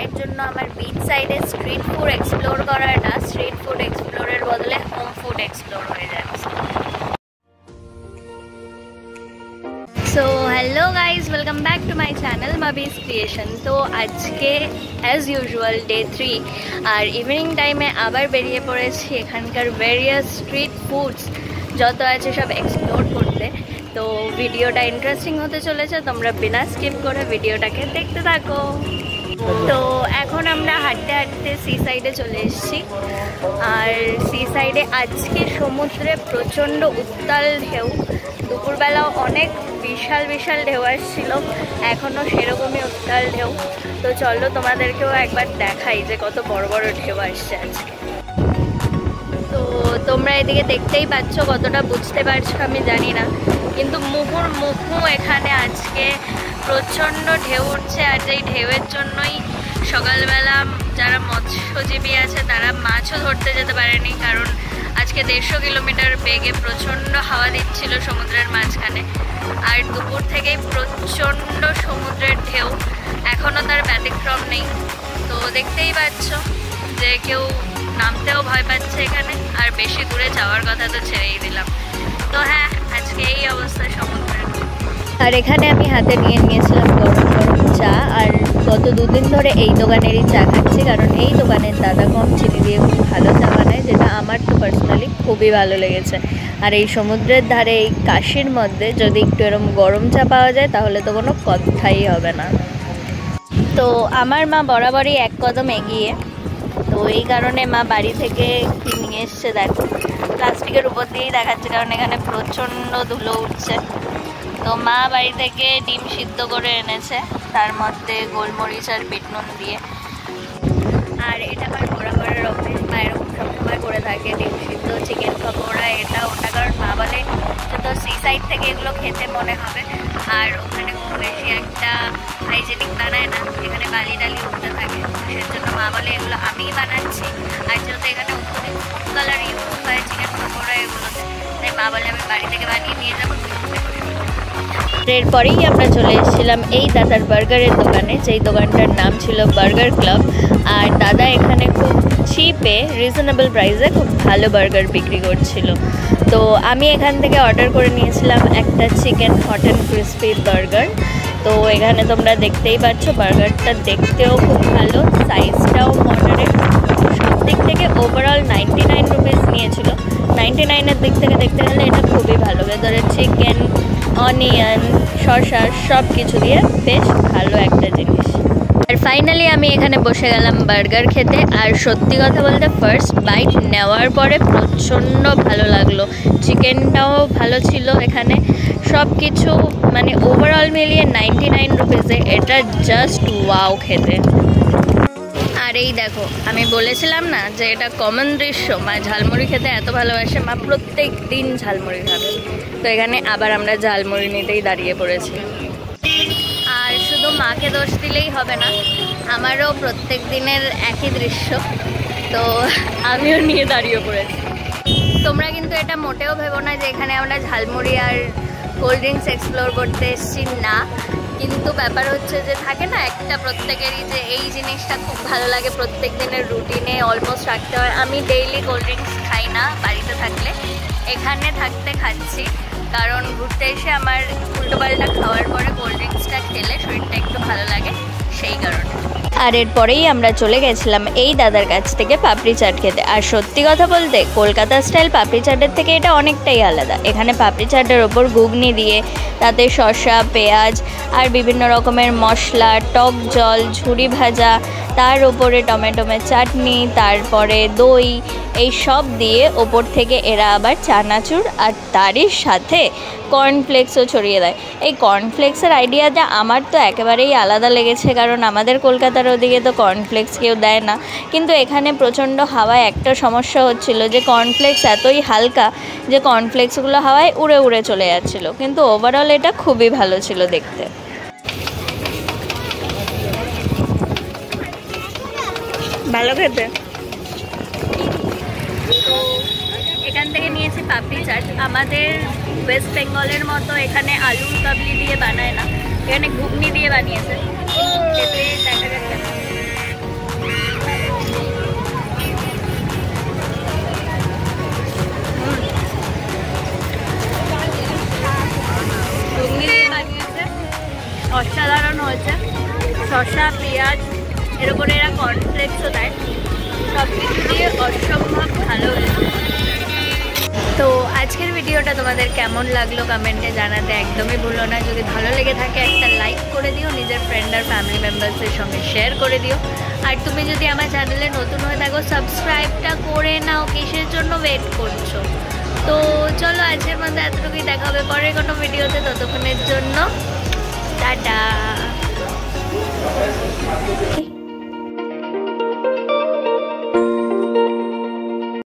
চায়ের জন্য আমার বিচ সাইডে স্ট্রিট ফুড এক্সপ্লোর করাটা স্ট্রিট ফুড এক্সপ্লোরের বদলে হোম ফুড এক্সপ্লোর হয়ে যাচ্ছে। So hello guys, welcome back to my channel Mabis creation. তো আজকে অ্যাজ ইউজুয়াল ডে 3 আর ইভিনিং টাইমে আবার বেরিয়ে পড়েছি এখানকার ভেরিয়াস স্ট্রিট ফুডস যত আছে সব এক্সপ্লোর করতে। তো ভিডিওটা ইন্টারেস্টিং হতে চলেছে, তোমরা বিনা স্কিপ করে ভিডিওটাকে দেখতে থাকো। তো এখন আমরা হাঁটতে হাঁটতে সি সাইডে চলে এসেছি। আর সি সাইডে আজকে সমুদ্রে প্রচণ্ড উত্তাল ঢেউ, দুপুরবেলাও অনেক বিশাল বিশাল ঢেউ আসছিল, এখনও সেরকমই উত্তাল ঢেউ। তো চলো তোমাদেরকেও একবার দেখাই যে কত বড় বড় ঢেউ আসছে আজকে। তো তোমরা এদিকে দেখতেই পাচ্ছ, কতটা বুঝতে পারছো আমি জানি না, কিন্তু মুহুর্মুহু এখানে আজকে প্রচণ্ড ঢেউ উঠছে। আর যেই ঢেউয়ের জন্যই সকালবেলা যারা মৎস্যজীবী আছে তারা মাছও ধরতে যেতে পারেনি, কারণ আজকে 150 কিলোমিটার বেগে প্রচণ্ড হাওয়া দিচ্ছিল সমুদ্রের মাঝখানে। আর দুপুর থেকেই প্রচণ্ড সমুদ্রের ঢেউ, এখনও তার ব্যতিক্রম নেই। তো দেখতেই পাচ্ছ যে কেউ নামতেও ভয় পাচ্ছে এখানে, আর বেশি দূরে যাওয়ার কথা তো ছেড়েই দিলাম। তো হ্যাঁ, আজকে এই অবস্থা সমুদ্রের। আর এখানে আমি হাতে নিয়েছিলাম গরম গরম চা, আর গত 2 দিন ধরে এই দোকানেরই চা খাচ্ছি, কারণ এই দোকানের দাদা কম চিনি দিয়ে খুব ভালো চা বানায়, যেটা আমার তো পার্সোনালি খুবই ভালো লেগেছে। আর এই সমুদ্রের ধারে এই কাশির মধ্যে যদি একটু এরকম গরম চা পাওয়া যায় তাহলে তো কোনো কথাই হবে না। তো আমার মা বরাবরই এক কদম এগিয়ে, তো এই কারণে মা বাড়ি থেকে কি নিয়ে এসছে দেখো, প্লাস্টিকের উপর দিয়েই দেখাচ্ছে কারণ এখানে প্রচণ্ড ধুলো উঠছে। তো মা বাড়ি থেকে ডিম সিদ্ধ করে এনেছে, তার মধ্যে গোলমরিচ আর বিট নুন দিয়ে। আর এটা আমার বরাবরের অভ্যেস, মা এরকম সবসময় করে থাকে, ডিম সিদ্ধ, চিকেন পকোড়া, এটা ওটা, কারণ মা বলে যে তো সি সাইড থেকে এগুলো খেতে মনে হবে, আর ওখানে খুব বেশি একটা হাইজেনিক বানায় না, এখানে বালি ডালি উঠতে থাকে, সেজন্য মা বলে এগুলো আমিই বানাচ্ছি। আর যেহেতু এখানে অত্যধিক ফুড কালার ইউজ হয় চিকেন পকোড়া এগুলোতে, তাই মা বলে আমি বাড়ি থেকে বানিয়ে নিয়ে যাবো। এরপরেই আমরা চলে এসেছিলাম এই দাদার বার্গারের দোকানে, যেই দোকানটার নাম ছিল বার্গার ক্লাব। আর দাদা এখানে খুব চিপে রিজনেবল প্রাইসে খুব ভালো বার্গার বিক্রি করছিল। তো আমি এখান থেকে অর্ডার করে নিয়েছিলাম একটা chicken hot and crispy burger. তো এখানে তোমরা দেখতেই পাচ্ছ বার্গারটা দেখতেও খুব ভালো, সাইজটাও মডারেট, সব দিক থেকে ওভারঅল 99 রুপিস নিয়েছিল। 99-এর দিক থেকে দেখতে গেলে এটা খুবই ভালো, ভেতরে চিকেন, অনিয়ন, শসা সব কিছু দিয়ে বেশ ভালো একটা জিনিস। আর ফাইনালি আমি এখানে বসে গেলাম বার্গার খেতে। আর সত্যি কথা বলতে ফার্স্ট বাইট নেওয়ার পরে প্রচণ্ড ভালো লাগলো, চিকেনটাও ভালো ছিল, এখানে সব কিছু মানে ওভারঅল মিলিয়ে 99 রুপিসে এটা জাস্ট ওয়াও খেতে। আর এই দেখো, আমি বলেছিলাম না যে এটা কমন দৃশ্য, মা ঝালমুড়ি খেতে এত ভালোবাসে, মা প্রত্যেক দিন ঝালমুড়ি খাবে। তো এখানে আবার আমরা ঝালমুড়ি নিতেই দাঁড়িয়ে পড়েছি। আর শুধু মাকে দোষ দিলেই হবে না, আমারও প্রত্যেক দিনের একই দৃশ্য, তো আমিও নিয়ে দাঁড়িয়ে পড়েছি। তোমরা কিন্তু এটা মোটেও ভেবো না যে এখানে আমরা ঝালমুড়ি আর কোল্ড ড্রিঙ্কস এক্সপ্লোর করতে এসেছি, না। কিন্তু ব্যাপার হচ্ছে যে থাকে না একটা প্রত্যেকেরই যে এই জিনিসটা খুব ভালো লাগে, প্রত্যেক দিনের রুটিনে অলমোস্ট রাখতে হয়। আমি ডেইলি কোল্ড ড্রিঙ্কস খাই না বাড়িতে থাকলে, এখানে থাকতে খাচ্ছি, কারণ ঘুরতে এসে আমার উল্টোপাল্টা খাওয়ার পরে কোল্ড ড্রিঙ্কসটা খেলে শরীরটা একটু ভালো লাগে, সেই কারণে। আর এরপরেই আমরা চলে গেছিলাম এই দাদার কাছ থেকে পাপড়ি চাট খেতে। আর সত্যি কথা বলতে কলকাতা স্টাইল পাপড়ি চাটের থেকে এটা অনেকটাই আলাদা। এখানে পাপড়ি চাটের ওপর ঘুগনি দিয়ে তাতে শসা, পেঁয়াজ আর বিভিন্ন রকমের মশলা, টক জল, ঝুরি ভাজা, তার ওপরে টমেটোমের চাটনি, তারপরে দই, এই সব দিয়ে ওপর থেকে এরা আবার চানাচুর আর তারই সাথে কর্নফ্লেক্সও ছড়িয়ে দেয়। এই কর্নফ্লেক্সের আইডিয়াটা আমার তো একেবারেই আলাদা লেগেছে, কারণ আমাদের কলকাতার ওদিকে তো কর্নফ্লেক্স কেউ দেয় না। কিন্তু এখানে প্রচণ্ড হাওয়ায় একটা সমস্যা হচ্ছিল যে কর্নফ্লেক্স এতই হালকা যে কর্নফ্লেক্সগুলো হাওয়ায় উড়ে উড়ে চলে যাচ্ছিল, কিন্তু ওভারঅল এটা খুবই ভালো ছিল দেখতে। ভালো খেতে। তো এখান থেকে নিয়েছি পাপড়ি চাট। আমাদের ওয়েস্ট বেঙ্গলের মতো এখানে আলুর কাবলি দিয়ে বানায় না, এখানে ঘুগনি দিয়ে বানিয়েছে, খেতে দেখা যাচ্ছে। হচ্ছে শসা, পেঁয়াজ, এর উপরে এরা কর্নফ্লেক্সও দেয়। সব কিছু দিয়ে অসম্ভব ভালো হয়েছে। তো আজকের ভিডিওটা তোমাদের কেমন লাগলো কমেন্টে জানাতে একদমই ভুলো না। যদি ভালো লেগে থাকে একটা লাইক করে দিও, নিজের ফ্রেন্ড আর ফ্যামিলি মেম্বার্সের সঙ্গে শেয়ার করে দিও। আর তুমি যদি আমার চ্যানেলে নতুন হয়ে থাকো সাবস্ক্রাইবটা করে নাও, কিসের জন্য ওয়েট করছো। তো চলো আজকের মধ্যে এতটুকুই, দেখা হবে পরের কোনো ভিডিওতে। ততক্ষণের জন্য টাটা।